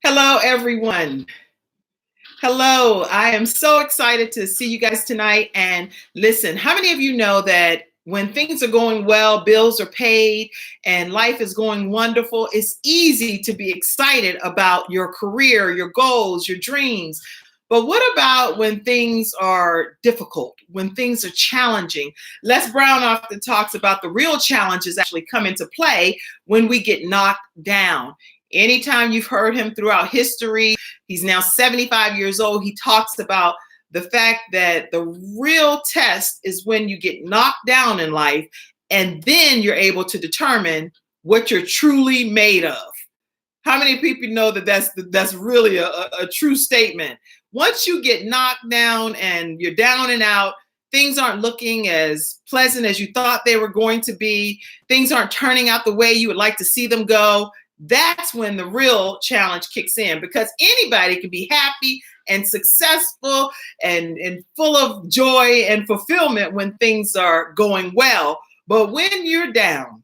Hello, everyone. Hello. I am so excited to see you guys tonight. And listen, how many of you know that when things are going well, bills are paid, and life is going wonderful, it's easy to be excited about your career, your goals, your dreams. But what about when things are difficult, when things are challenging? Les Brown often talks about the real challenges actually come into play when we get knocked down. Anytime you've heard him throughout history, he's now 75 years old. He talks about the fact that the real test is when you get knocked down in life, and then you're able to determine what you're truly made of. How many people know that that's really a true statement? Once you get knocked down and you're down and out, things aren't looking as pleasant as you thought they were going to be. Things aren't turning out the way you would like to see them go. That's when the real challenge kicks in, because anybody can be happy and successful and full of joy and fulfillment when things are going well. But when you're down,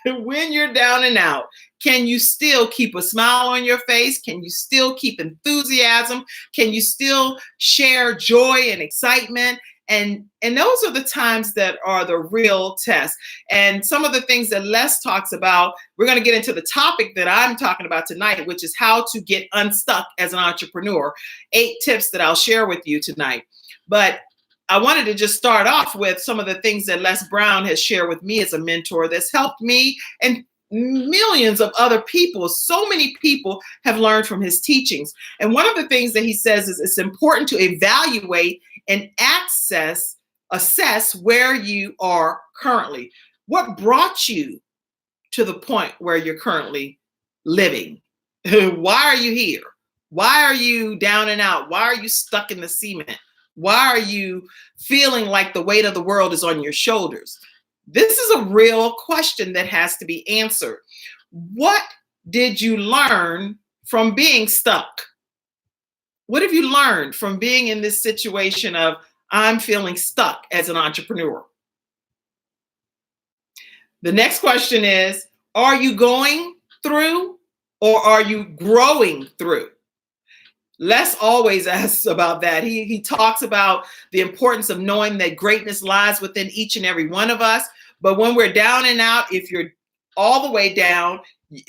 when you're down and out, can you still keep a smile on your face? Can you still keep enthusiasm? Can you still share joy and excitement? And those are the times that are the real test. And some of the things that Les talks about, we're going to get into the topic that I'm talking about tonight, which is how to get unstuck as an entrepreneur. 8 tips that I'll share with you tonight. But I wanted to just start off with some of the things that Les Brown has shared with me as a mentor that's helped me and millions of other people. So many people have learned from his teachings. And one of the things that he says is it's important to evaluate and assess where you are currently. What brought you to the point where you're currently living? Why are you here? Why are you down and out? Why are you stuck in the cement? Why are you feeling like the weight of the world is on your shoulders? This is a real question that has to be answered. What did you learn from being stuck? What have you learned from being in this situation of I'm feeling stuck as an entrepreneur? The next question is, are you going through or are you growing through? Les always asks about that. He talks about the importance of knowing that greatness lies within each and every one of us. But when we're down and out, if you're all the way down,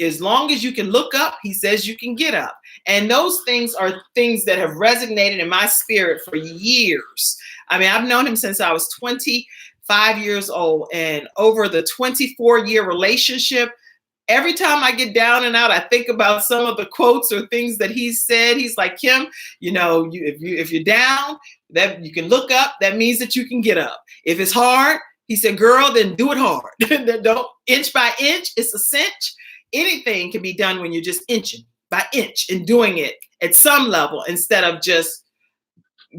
as long as you can look up, he says you can get up. And those things are things that have resonated in my spirit for years. I mean, I've known him since I was 25 years old. And over the 24-year relationship, every time I get down and out, I think about some of the quotes or things that he said. He's like, Kim, if you're down, that you can look up, that means that you can get up. If it's hard, he said, girl, then do it hard. Don't inch by inch, it's a cinch. Anything can be done when you're just inching by inch and doing it at some level instead of just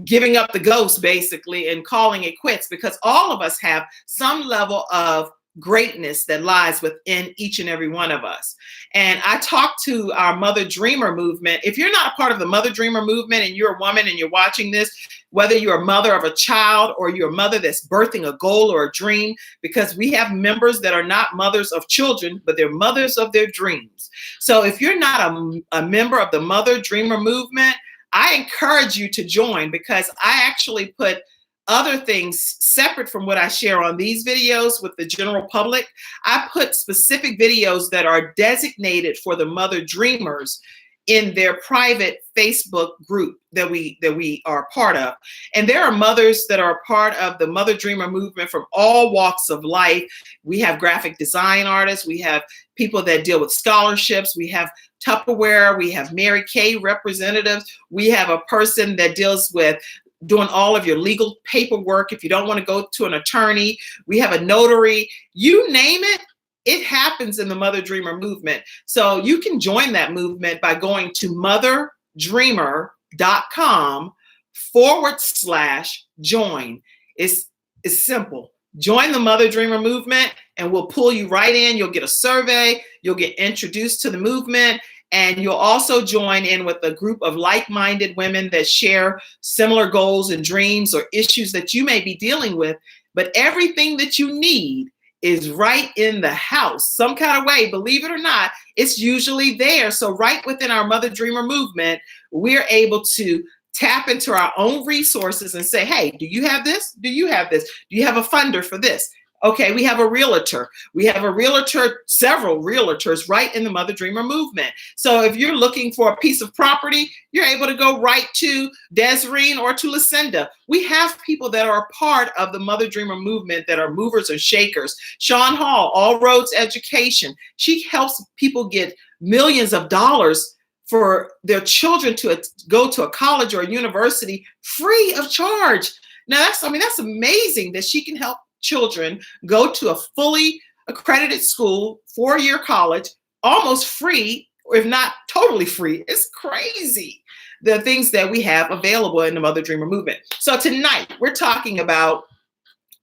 giving up the ghost, basically, and calling it quits, because all of us have some level of greatness that lies within each and every one of us. And I talked to our Mother Dreamer movement. If you're not a part of the Mother Dreamer movement and you're a woman and you're watching this, whether you're a mother of a child or you're a mother that's birthing a goal or a dream, because we have members that are not mothers of children, but they're mothers of their dreams. So if you're not a member of the Mother Dreamer movement, I encourage you to join, because I actually put other things separate from what I share on these videos with the general public. I put specific videos that are designated for the Mother Dreamers in their private Facebook group that we are part of. And there are mothers that are part of the Mother Dreamer movement from all walks of life. We have graphic design artists. We have people that deal with scholarships. We have Tupperware. We have Mary Kay representatives. We have a person that deals with doing all of your legal paperwork. If you don't want to go to an attorney, we have a notary. You name it, it happens in the Mother Dreamer movement. So you can join that movement by going to motherdreamer.com/join. It's simple. Join the Mother Dreamer movement and we'll pull you right in. You'll get a survey. You'll get introduced to the movement. And you'll also join in with a group of like-minded women that share similar goals and dreams or issues that you may be dealing with. But everything that you need is right in the house. Some kind of way, believe it or not, it's usually there. So right within our Mother Dreamer movement, we're able to tap into our own resources and say, hey, do you have this? Do you have this? Do you have a funder for this? Okay, we have a realtor. We have a realtor, several realtors right in the Mother Dreamer movement. So if you're looking for a piece of property, you're able to go right to Desireen or to Lucinda. We have people that are a part of the Mother Dreamer movement that are movers and shakers. Sean Hall, All Roads Education. She helps people get millions of dollars for their children to go to a college or a university free of charge. Now that's amazing that she can help children go to a fully accredited school, 4-year college, almost free, or if not totally free. It's crazy, the things that we have available in the Mother Dreamer movement. So tonight we're talking about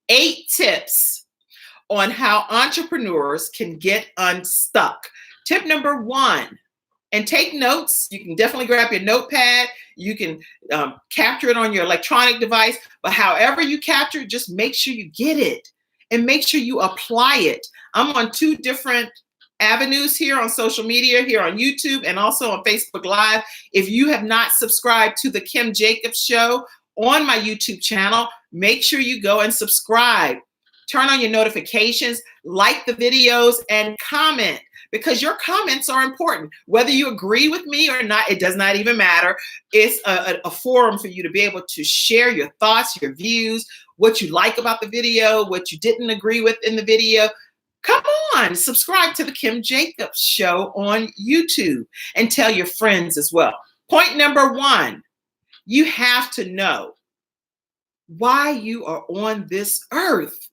8 tips on how entrepreneurs can get unstuck. Tip number 1, and take notes. You can definitely grab your notepad. You can capture it on your electronic device, but however you capture it, just make sure you get it and make sure you apply it. I'm on 2 different avenues here on social media, here on YouTube and also on Facebook Live. If you have not subscribed to the Kim Jacobs Show on my YouTube channel, make sure you go and subscribe. Turn on your notifications, like the videos, and comment, because your comments are important. Whether you agree with me or not, it does not even matter. It's a forum for you to be able to share your thoughts, your views, what you like about the video, what you didn't agree with in the video. Come on, subscribe to the Kim Jacobs Show on YouTube and tell your friends as well. Point number 1, you have to know why you are on this earth.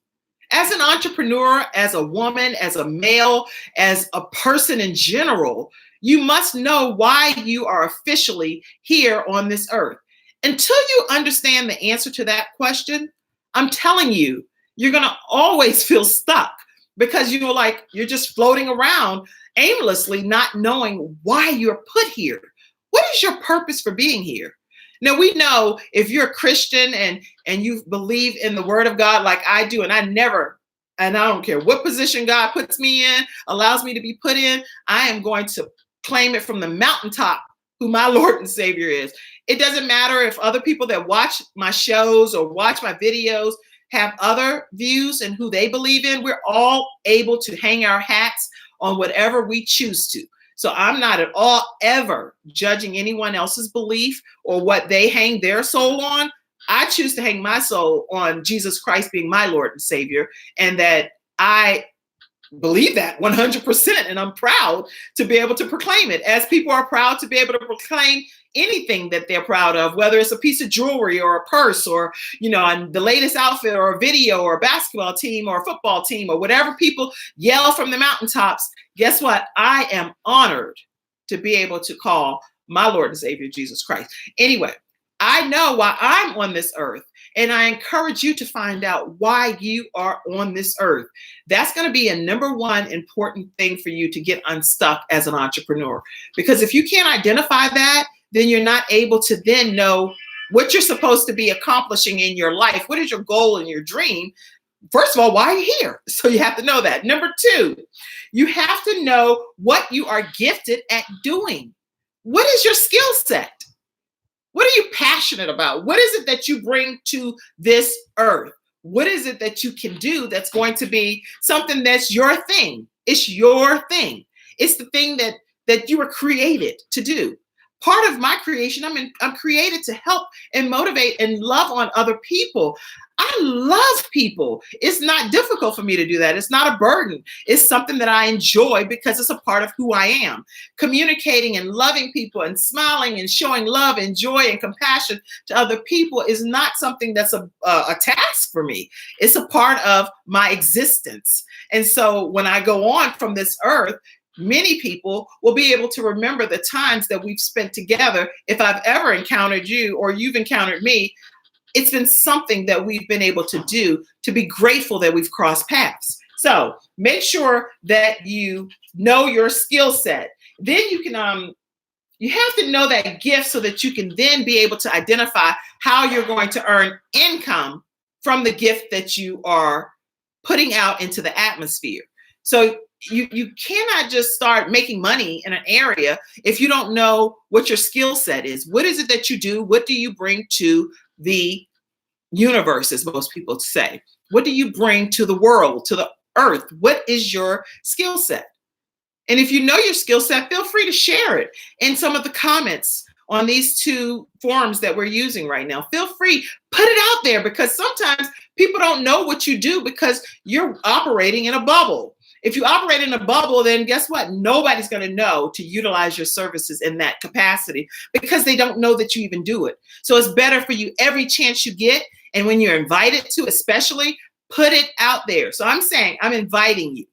As an entrepreneur, as a woman, as a male, as a person in general, you must know why you are officially here on this earth. Until you understand the answer to that question, I'm telling you, you're going to always feel stuck, because you're just floating around aimlessly, not knowing why you're put here. What is your purpose for being here? Now, we know if you're a Christian and you believe in the word of God like I do, and I don't care what position God puts me in, allows me to be put in, I am going to claim it from the mountaintop who my Lord and Savior is. It doesn't matter if other people that watch my shows or watch my videos have other views and who they believe in. We're all able to hang our hats on whatever we choose to. So I'm not at all ever judging anyone else's belief or what they hang their soul on. I choose to hang my soul on Jesus Christ being my Lord and Savior, and that I believe that 100%. And I'm proud to be able to proclaim it, as people are proud to be able to proclaim anything that they're proud of, whether it's a piece of jewelry or a purse or, the latest outfit or a video or a basketball team or a football team or whatever people yell from the mountaintops. Guess what? I am honored to be able to call my Lord and Savior, Jesus Christ. Anyway, I know why I'm on this earth, and I encourage you to find out why you are on this earth. That's going to be a number 1 important thing for you to get unstuck as an entrepreneur. Because if you can't identify that, then you're not able to then know what you're supposed to be accomplishing in your life. What is your goal and your dream? First of all, why are you here? So you have to know that. Number 2, you have to know what you are gifted at doing. What is your skill set? What are you passionate about? What is it that you bring to this earth? What is it that you can do that's going to be something that's your thing? It's your thing. It's the thing that you were created to do. Part of my creation, I'm created to help and motivate and love on other people. I love people. It's not difficult for me to do that. It's not a burden. It's something that I enjoy because it's a part of who I am. Communicating and loving people and smiling and showing love and joy and compassion to other people is not something that's a task for me. It's a part of my existence. And so when I go on from this earth, many people will be able to remember the times that we've spent together. If I've ever encountered you or you've encountered me, it's been something that we've been able to do to be grateful that we've crossed paths. So make sure that you know your skill set. Then you can, you have to know that gift so that you can then be able to identify how you're going to earn income from the gift that you are putting out into the atmosphere. So you cannot just start making money in an area if you don't know what your skill set is. What is it that you do? What do you bring to the universe, as most people say? What do you bring to the world, to the earth? What is your skill set? And if you know your skill set, feel free to share it in some of the comments on these two forums that we're using right now. Feel free, put it out there, because sometimes people don't know what you do because you're operating in a bubble. If you operate in a bubble, then guess what? Nobody's going to know to utilize your services in that capacity because they don't know that you even do it. So it's better for you every chance you get. And when you're invited to, especially, put it out there. So I'm saying, I'm inviting you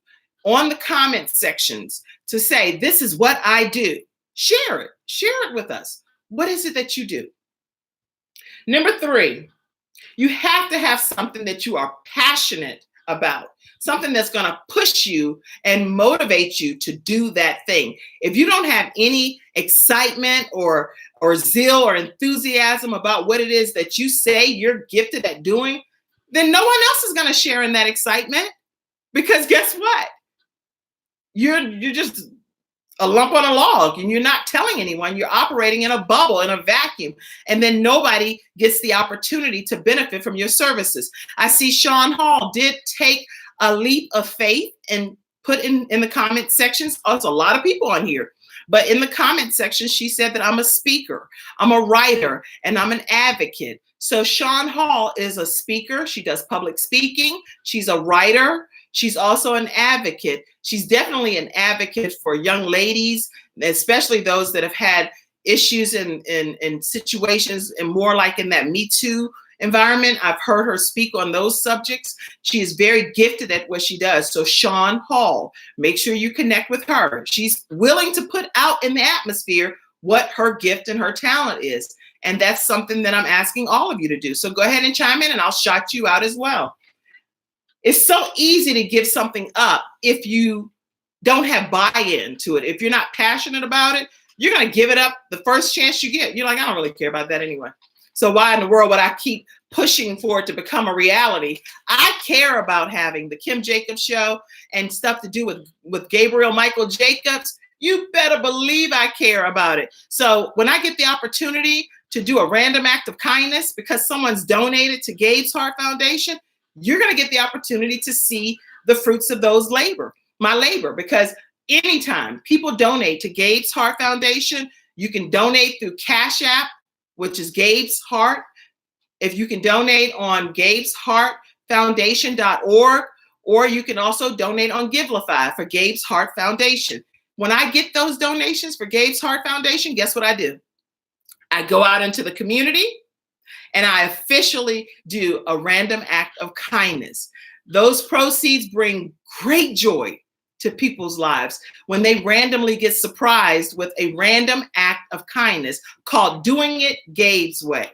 on the comment sections to say, this is what I do. Share it with us. What is it that you do? Number 3, you have to have something that you are passionate about, something that's going to push you and motivate you to do that thing. If you don't have any excitement or zeal or enthusiasm about what it is that you say you're gifted at doing, then no one else is going to share in that excitement, because guess what? You're just a lump on a log and you're not telling anyone. You're operating in a bubble, in a vacuum, and then nobody gets the opportunity to benefit from your services. I see Sean Hall did take a leap of faith and put in the comment sections. Oh, it's a lot of people on here. But in the comment section, she said that I'm a speaker, I'm a writer, and I'm an advocate. So Sean Hall is a speaker. She does public speaking. She's a writer. She's also an advocate. She's definitely an advocate for young ladies, especially those that have had issues in situations and more like in that Me Too environment. I've heard her speak on those subjects. She is very gifted at what she does. So Sean Hall, make sure you connect with her. She's willing to put out in the atmosphere what her gift and her talent is. And that's something that I'm asking all of you to do. So go ahead and chime in and I'll shout you out as well. It's so easy to give something up if you don't have buy-in to it. If you're not passionate about it, you're going to give it up the first chance you get. You're like, I don't really care about that anyway. So why in the world would I keep pushing for it to become a reality? I care about having the Kim Jacobs show and stuff to do with Gabriel Michael Jacobs. You better believe I care about it. So when I get the opportunity to do a random act of kindness because someone's donated to Gabe's Heart Foundation, you're going to get the opportunity to see the fruits of my labor, because anytime people donate to Gabe's Heart Foundation, you can donate through Cash App, which is Gabe's Heart. If you can donate on Gabe'sHeartFoundation.org, or you can also donate on Givelify for Gabe's Heart Foundation. When I get those donations for Gabe's Heart Foundation, guess what I do? I go out into the community and I officially do a random act of kindness. Those proceeds bring great joy to people's lives when they randomly get surprised with a random act of kindness called Doing It Gabe's Way.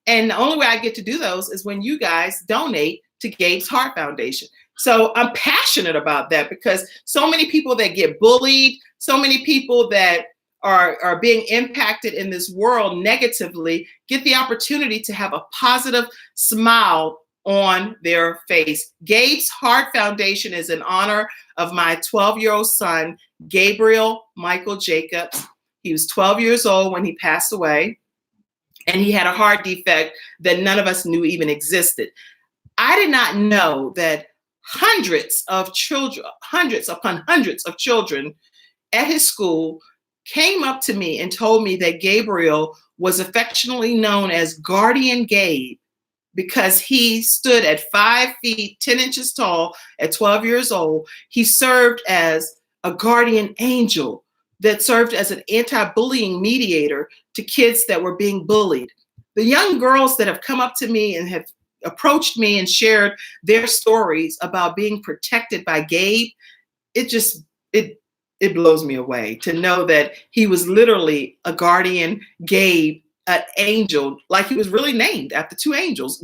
And the only way I get to do those is when you guys donate to Gabe's Heart Foundation. So I'm passionate about that because so many people that get bullied, so many people that are being impacted in this world negatively get the opportunity to have a positive smile on their face. Gabe's Heart Foundation is in honor of my 12-year-old son, Gabriel Michael Jacobs. He was 12 years old when he passed away, and he had a heart defect that none of us knew even existed. I did not know that hundreds upon hundreds of children at his school came up to me and told me that Gabriel was affectionately known as Guardian Gabe because he stood at 5 feet, 10 inches tall at 12 years old. He served as a guardian angel that served as an anti-bullying mediator to kids that were being bullied. The young girls that have come up to me and have approached me and shared their stories about being protected by Gabe, it blows me away to know that he was literally a guardian Gabe, an angel, like he was really named after two angels,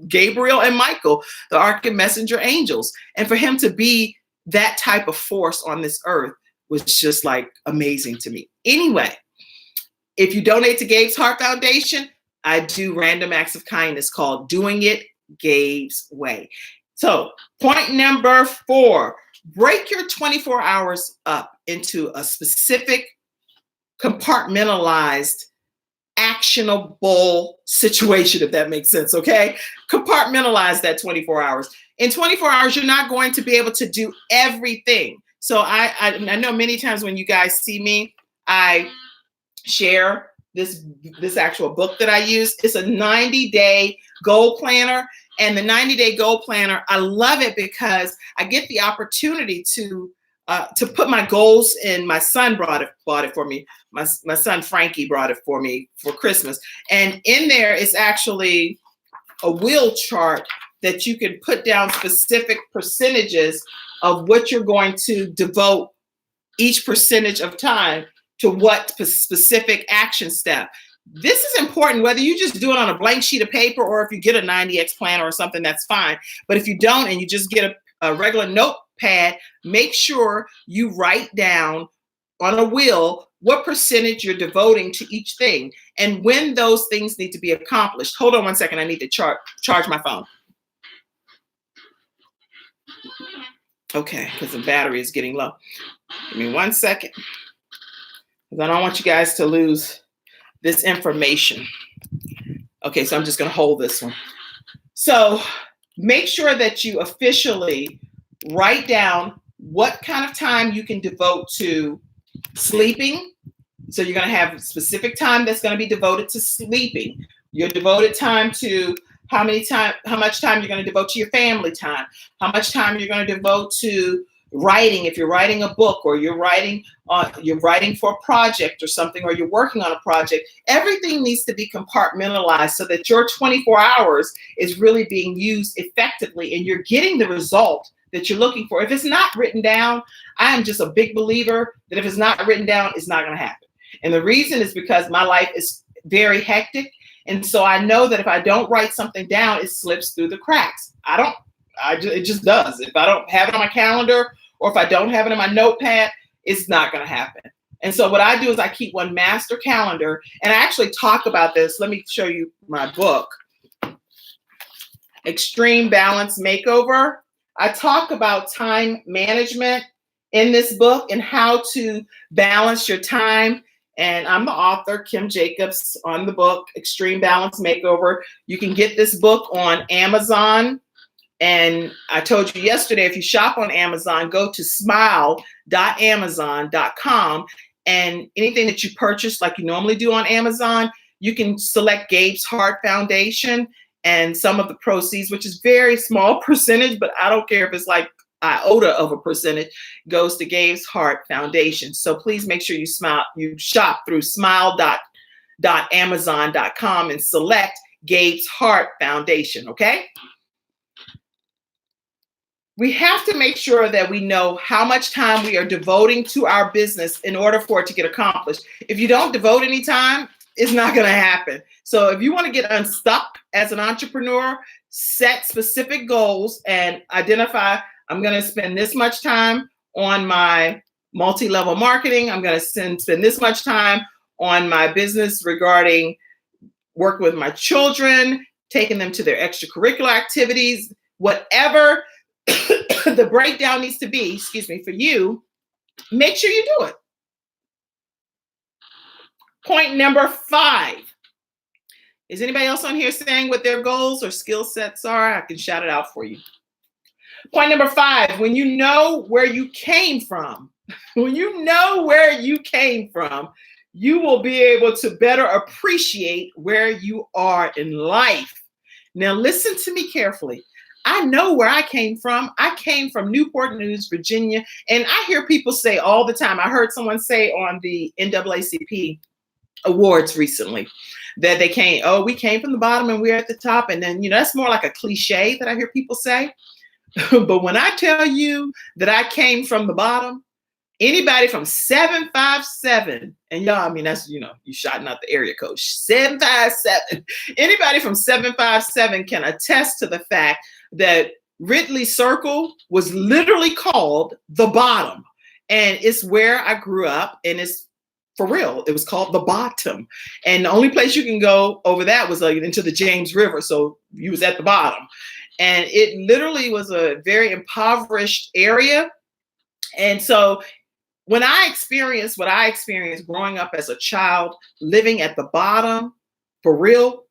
Gabriel and Michael, the Ark and Messenger angels. And for him to be that type of force on this earth was just like amazing to me. Anyway, if you donate to Gabe's Heart Foundation, I do random acts of kindness called Doing It Gabe's Way. So point number 4, break your 24 hours up into a specific compartmentalized actionable situation, if that makes sense. Okay. Compartmentalize that 24 hours. In 24 hours, you're not going to be able to do everything. So I know many times when you guys see me, I share this actual book that I use. It's a 90-day goal planner. And the 90-day goal planner, I love it because I get the opportunity to put my goals in. My son bought it for me. My son Frankie brought it for me for Christmas. And in there is actually a wheel chart that you can put down specific percentages of what you're going to devote each percentage of time to what specific action step. This is important, whether you just do it on a blank sheet of paper or if you get a 90X planner or something, that's fine. But if you don't and you just get a regular notepad, make sure you write down on a wheel what percentage you're devoting to each thing and when those things need to be accomplished. Hold on one second. I need to charge my phone. Okay, because the battery is getting low. Give me 1 second, because I don't want you guys to lose this information. Okay, so I'm just going to hold this one. So make sure that you officially write down what kind of time you can devote to sleeping. So you're going to have specific time that's going to be devoted to sleeping. Your devoted time to how much time you're going to devote to your family time, how much time you're going to devote to writing, if you're writing a book or you're writing for a project or something, or you're working on a project. Everything needs to be compartmentalized so that your 24 hours is really being used effectively and you're getting the result that you're looking for. If it's not written down, I am just a big believer that if it's not written down, it's not going to happen. And the reason is because my life is very hectic. And so I know that if I don't write something down, it slips through the cracks. It just does. If I don't have it on my calendar or if I don't have it in my notepad, it's not going to happen. And so what I do is I keep one master calendar, and I actually talk about this. Let me show you my book, Extreme Balance Makeover. I talk about time management in this book and how to balance your time. And I'm the author, Kim Jacobs, on the book, Extreme Balance Makeover. You can get this book on Amazon. And I told you yesterday, if you shop on Amazon, go to smile.amazon.com. And anything that you purchase, like you normally do on Amazon, you can select Gabe's Heart Foundation. And some of the proceeds, which is very small percentage, but I don't care if it's like iota of a percentage, goes to Gabe's Heart Foundation. So please make sure you shop through smile.amazon.com and select Gabe's Heart Foundation, okay? We have to make sure that we know how much time we are devoting to our business in order for it to get accomplished. If you don't devote any time, it's not going to happen. So if you want to get unstuck as an entrepreneur, set specific goals and identify, I'm going to spend this much time on my multi-level marketing. I'm going to spend this much time on my business regarding working with my children, taking them to their extracurricular activities, whatever the breakdown needs to be, for you, make sure you do it. Point number 5. Is anybody else on here saying what their goals or skill sets are? I can shout it out for you. Point number 5, when you know where you came from, you will be able to better appreciate where you are in life. Now, listen to me carefully. I know where I came from. I came from Newport News, Virginia. And I hear people say all the time, I heard someone say on the NAACP awards recently that we came from the bottom and we're at the top. And then, that's more like a cliche that I hear people say. But when I tell you that I came from the bottom, anybody from 757, and y'all, that's, you shouting out the area code, 757. Anybody from 757 can attest to the fact that Ridley Circle was literally called the bottom. And it's where I grew up, and it's for real. It was called the bottom. And the only place you can go over that was into the James River. So you was at the bottom. And it literally was a very impoverished area. And so when I experienced what I experienced growing up as a child, living at the bottom for real,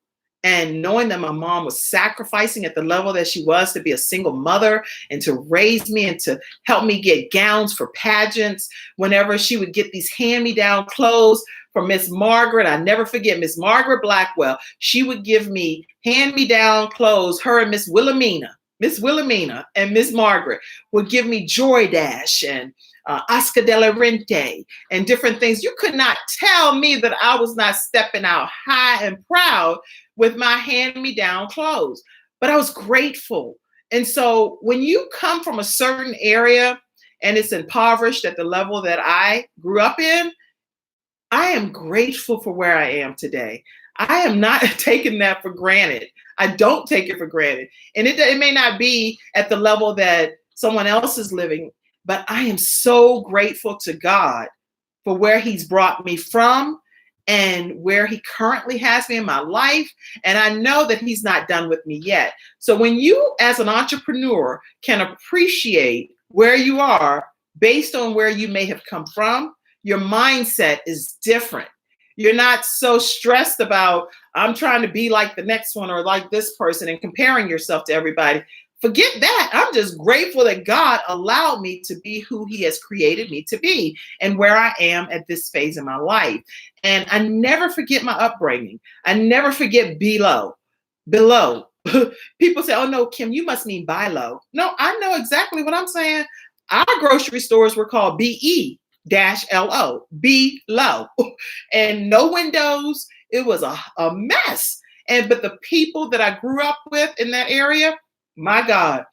and knowing that my mom was sacrificing at the level that she was to be a single mother and to raise me and to help me get gowns for pageants, whenever she would get these hand-me-down clothes from Miss Margaret. I never forget Miss Margaret Blackwell. She would give me hand-me-down clothes. Her and Miss Wilhelmina and Miss Margaret would give me Joy Dash and Oscar de la Rente and different things. You could not tell me that I was not stepping out high and proud with my hand-me-down clothes, but I was grateful. And so when you come from a certain area and it's impoverished at the level that I grew up in, I am grateful for where I am today. I am not taking that for granted. I don't take it for granted. And it may not be at the level that someone else is living, but I am so grateful to God for where he's brought me from and where he currently has me in my life. And I know that he's not done with me yet. So when you, as an entrepreneur, can appreciate where you are based on where you may have come from, your mindset is different. You're not so stressed about, I'm trying to be like the next one or like this person and comparing yourself to everybody. Forget that. I'm just grateful that God allowed me to be who he has created me to be and where I am at this phase in my life. And I never forget my upbringing. I never forget below. People say, oh no, Kim, you must mean buy low. No, I know exactly what I'm saying. Our grocery stores were called BE-LO, be low, and no windows. It was a mess. But the people that I grew up with in that area, my God,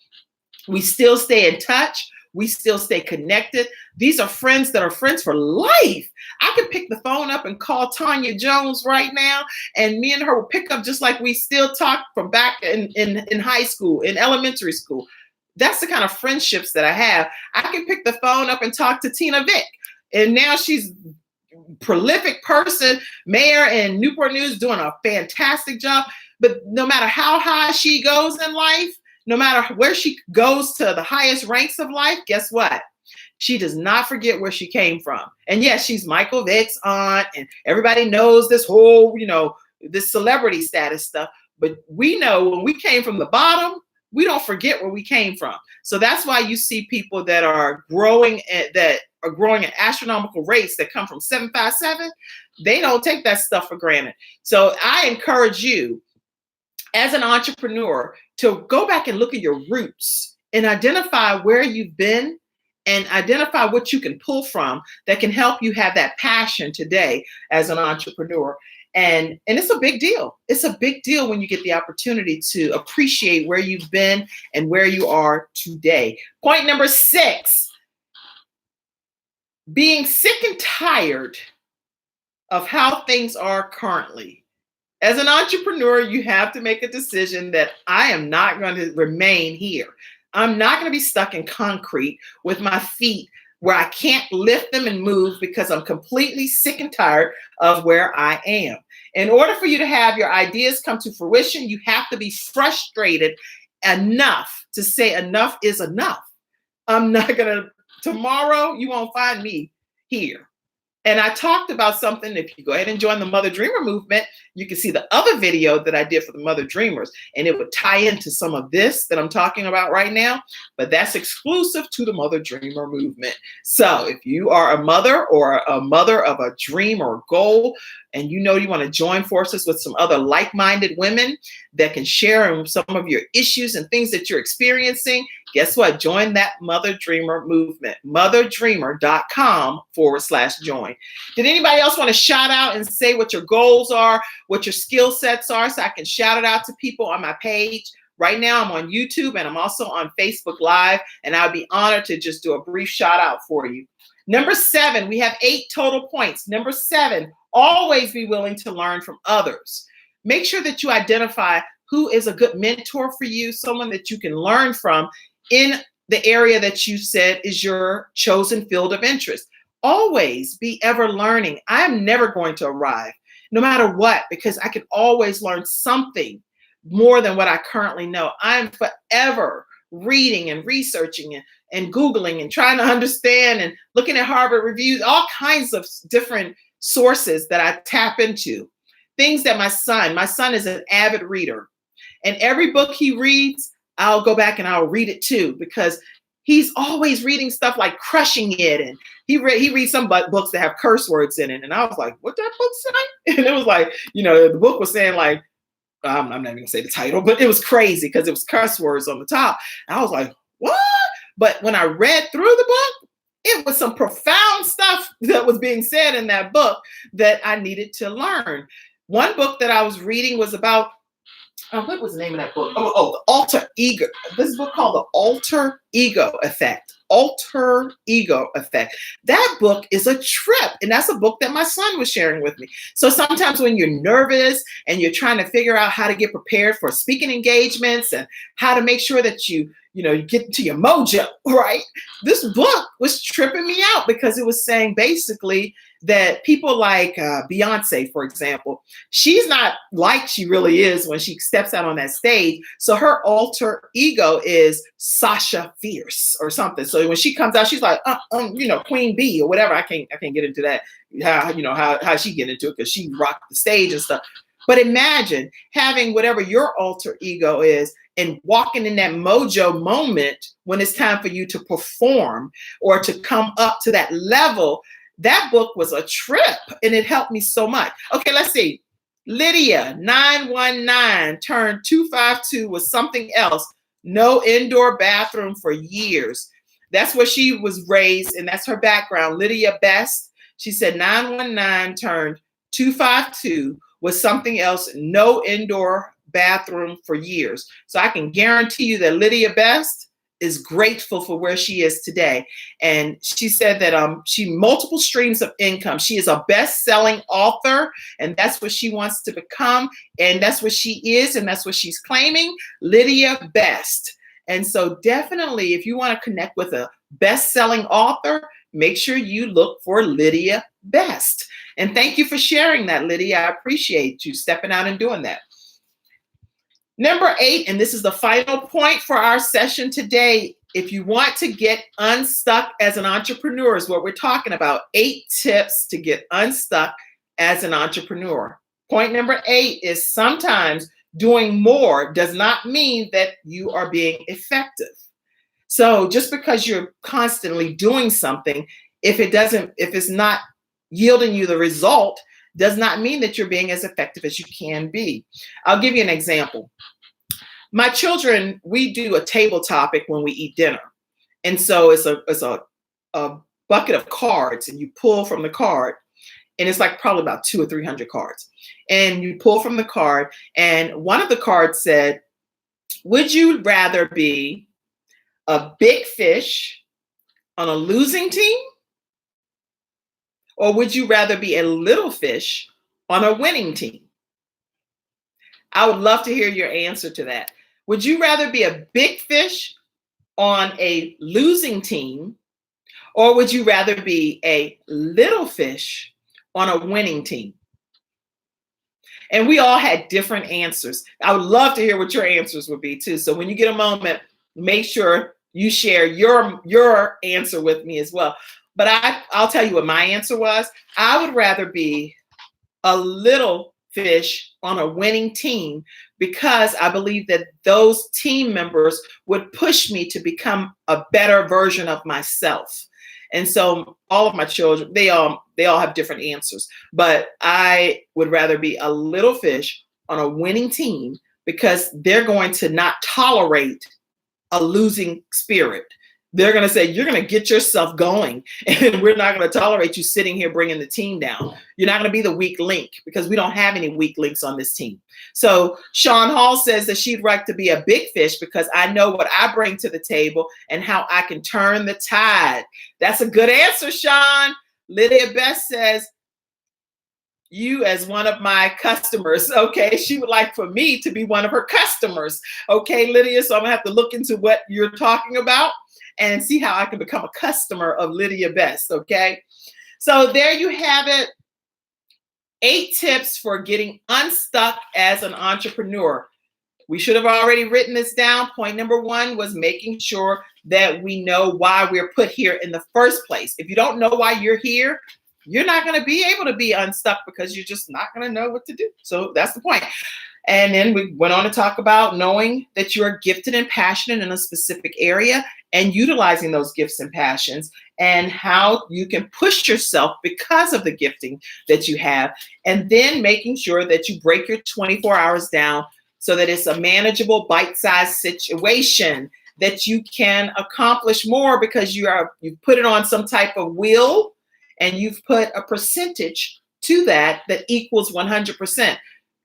we still stay in touch. We still stay connected. These are friends that are friends for life. I could pick the phone up and call Tanya Jones right now, and me and her will pick up just like we still talk from back in high school, in elementary school. That's the kind of friendships that I have. I can pick the phone up and talk to Tina Vick, and now she's a prolific person, mayor in Newport News, doing a fantastic job. But no matter how high she goes in life, no matter where she goes to the highest ranks of life, guess what? She does not forget where she came from. And yes, she's Michael Vick's aunt, and everybody knows this whole, this celebrity status stuff. But we know when we came from the bottom, we don't forget where we came from. So that's why you see people that are growing at astronomical rates that come from 757. They don't take that stuff for granted. So I encourage you as an entrepreneur to go back and look at your roots and identify where you've been and identify what you can pull from that can help you have that passion today as an entrepreneur. And it's a big deal. It's a big deal when you get the opportunity to appreciate where you've been and where you are today. Point number 6, being sick and tired of how things are currently. As an entrepreneur, you have to make a decision that I am not going to remain here. I'm not going to be stuck in concrete with my feet where I can't lift them and move because I'm completely sick and tired of where I am. In order for you to have your ideas come to fruition, you have to be frustrated enough to say enough is enough. Tomorrow you won't find me here. And I talked about something. If you go ahead and join the Mother Dreamer movement, you can see the other video that I did for the Mother Dreamers, and it would tie into some of this that I'm talking about right now, but that's exclusive to the Mother Dreamer movement. So if you are a mother or a mother of a dream or goal, and you want to join forces with some other like-minded women that can share some of your issues and things that you're experiencing, guess what? Join that Mother Dreamer movement, motherdreamer.com/join. Did anybody else want to shout out and say what your goals are, what your skill sets are, so I can shout it out to people on my page? Right now, I'm on YouTube and I'm also on Facebook Live, and I'd be honored to just do a brief shout out for you. Number 7, we have 8 total points. Number 7, always be willing to learn from others. Make sure that you identify who is a good mentor for you, someone that you can learn from in the area that you said is your chosen field of interest. Always be ever learning. I'm never going to arrive, no matter what, because I can always learn something more than what I currently know. I'm forever reading and researching and and Googling and trying to understand and looking at Harvard reviews, all kinds of different sources that I tap into. Things that my son is an avid reader. And every book he reads, I'll go back and I'll read it too, because he's always reading stuff like Crushing It. And he reads some books that have curse words in it. And I was like, what that book say? And it was like, the book was saying like, I'm not even gonna say the title, but it was crazy because it was curse words on the top. And I was like, what? But when I read through the book, it was some profound stuff that was being said in that book that I needed to learn. One book that I was reading was about, what was the name of that book? The Alter Ego. This book called The Alter Ego Effect. Alter Ego Effect. That book is a trip. And that's a book that my son was sharing with me. So sometimes when you're nervous and you're trying to figure out how to get prepared for speaking engagements and how to make sure that you get into your mojo, right? This book was tripping me out because it was saying basically that people like Beyonce, for example, she's not like she really is when she steps out on that stage. So her alter ego is Sasha Fierce or something. So when she comes out, she's like, Queen Bee or whatever. I can't get into that. How she get into it because she rocked the stage and stuff. But imagine having whatever your alter ego is and walking in that mojo moment when it's time for you to perform or to come up to that level. That book was a trip and it helped me so much. Okay, let's see. Lydia, 919, turned 252 was something else. No indoor bathroom for years. That's where she was raised and that's her background. Lydia Best, she said 919 turned 252 was something else. No indoor bathroom for years. So I can guarantee you that Lydia Best is grateful for where she is today. And she said that she multiple streams of income. She is a best-selling author, and that's what she wants to become. And that's what she is, and that's what she's claiming, Lydia Best. And so definitely, if you want to connect with a best-selling author, make sure you look for Lydia Best. And thank you for sharing that, Lydia. I appreciate you stepping out and doing that. Number 8, and this is the final point for our session today. If you want to get unstuck as an entrepreneur is what we're talking about. 8 tips to get unstuck as an entrepreneur. Point number 8 is sometimes doing more does not mean that you are being effective. So just because you're constantly doing something, if it's not yielding you the result, does not mean that you're being as effective as you can be. I'll give you an example. My children, we do a table topic when we eat dinner. And so it's a bucket of cards and you pull from the card and it's like probably about 200 or 300 cards. And you pull from the card and one of the cards said, would you rather be a big fish on a losing team? Or would you rather be a little fish on a winning team? I would love to hear your answer to that. Would you rather be a big fish on a losing team, or would you rather be a little fish on a winning team? And we all had different answers. I would love to hear what your answers would be too. So when you get a moment, make sure you share your answer with me as well. But I'll tell you what my answer was. I would rather be a little fish on a winning team because I believe that those team members would push me to become a better version of myself. And so all of my children, they all have different answers, but I would rather be a little fish on a winning team because they're going to not tolerate a losing spirit. They're going to say, you're going to get yourself going and we're not going to tolerate you sitting here bringing the team down. You're not going to be the weak link because we don't have any weak links on this team. So Sean Hall says that she'd like to be a big fish because I know what I bring to the table and how I can turn the tide. That's a good answer, Sean. Lydia Best says, you as one of my customers. Okay, she would like for me to be one of her customers. Okay, Lydia, so I'm gonna have to look into what you're talking about and see how I can become a customer of Lydia Best, okay? So there you have it. 8 tips for getting unstuck as an entrepreneur. We should have already written this down. Point number 1 was making sure that we know why we're put here in the first place. If you don't know why you're here, you're not going to be able to be unstuck because you're just not going to know what to do. So that's the point. And then we went on to talk about knowing that you are gifted and passionate in a specific area and utilizing those gifts and passions and how you can push yourself because of the gifting that you have. And then making sure that you break your 24 hours down so that it's a manageable, bite-sized situation that you can accomplish more because you've put it on some type of wheel and you've put a percentage to that equals 100%.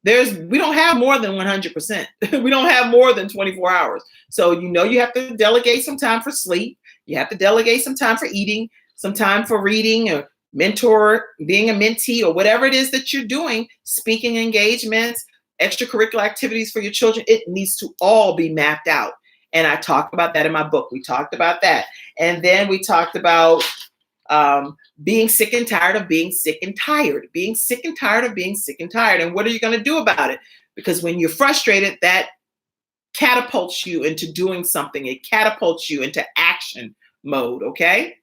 We don't have more than 100%. We don't have more than 24 hours. So you have to delegate some time for sleep. You have to delegate some time for eating, some time for reading or mentor, being a mentee, or whatever it is that you're doing, speaking engagements, extracurricular activities for your children. It needs to all be mapped out. And I talked about that in my book. We talked about that. And then we talked about being sick and tired of being sick and tired, being sick and tired of being sick and tired. And what are you going to do about it? Because when you're frustrated, that catapults you into doing something. It catapults you into action mode. Okay.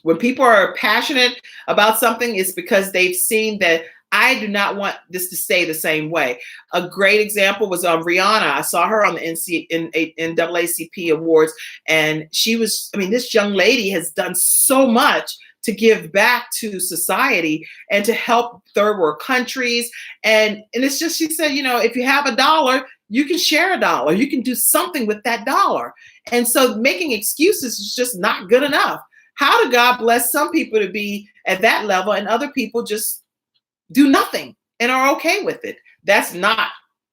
When people are passionate about something, it's because they've seen that I do not want this to stay the same way. A great example was Rihanna. I saw her on the NAACP Awards, and this young lady has done so much to give back to society and to help third world countries. And it's just, she said, if you have $1, you can share $1. You can do something with that dollar. And so making excuses is just not good enough. How did God bless some people to be at that level and other people just do nothing and are okay with it? That's not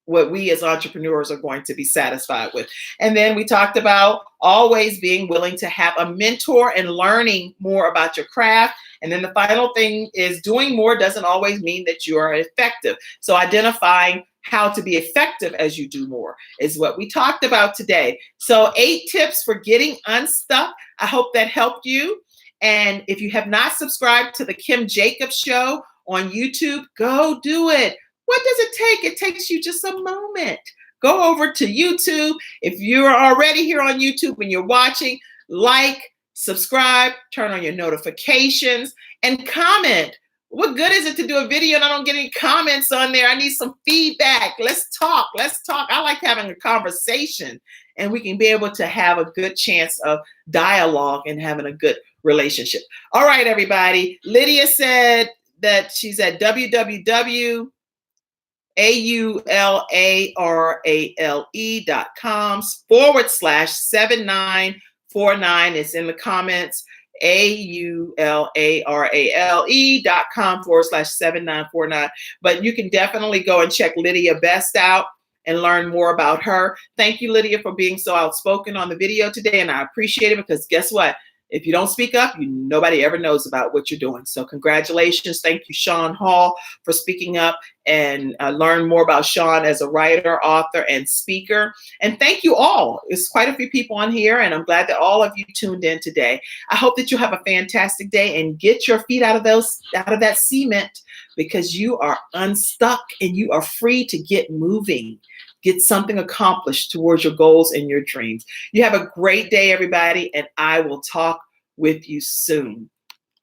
what we as entrepreneurs are going to be satisfied with. And then we talked about always being willing to have a mentor and learning more about your craft. And then the final thing is doing more doesn't always mean that you are effective. So identifying how to be effective as you do more is what we talked about today. So 8 tips for getting unstuck. I hope that helped you. And if you have not subscribed to the Kim Jacobs Show on YouTube, go do it. What does it take? It takes you just a moment. Go over to YouTube. If you're already here on YouTube and you're watching, like, subscribe, turn on your notifications, and comment. What good is it to do a video and I don't get any comments on there? I need some feedback. Let's talk. I like having a conversation, and we can be able to have a good chance of dialogue and having a good relationship. All right, everybody. Lydia said that she's at www.aularale.com/7949. It's in the comments. aularale.com/7949. But you can definitely go and check Lydia Best out and learn more about her. Thank you, Lydia, for being so outspoken on the video today. And I appreciate it because guess what? If you don't speak up, nobody ever knows about what you're doing. So congratulations. Thank you, Sean Hall, for speaking up, and learn more about Sean as a writer, author, and speaker. And thank you all. There's quite a few people on here, and I'm glad that all of you tuned in today. I hope that you have a fantastic day and get your feet out of that cement, because you are unstuck and you are free to get moving. Get something accomplished towards your goals and your dreams. You have a great day, everybody, and I will talk with you soon.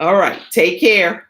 All right, take care.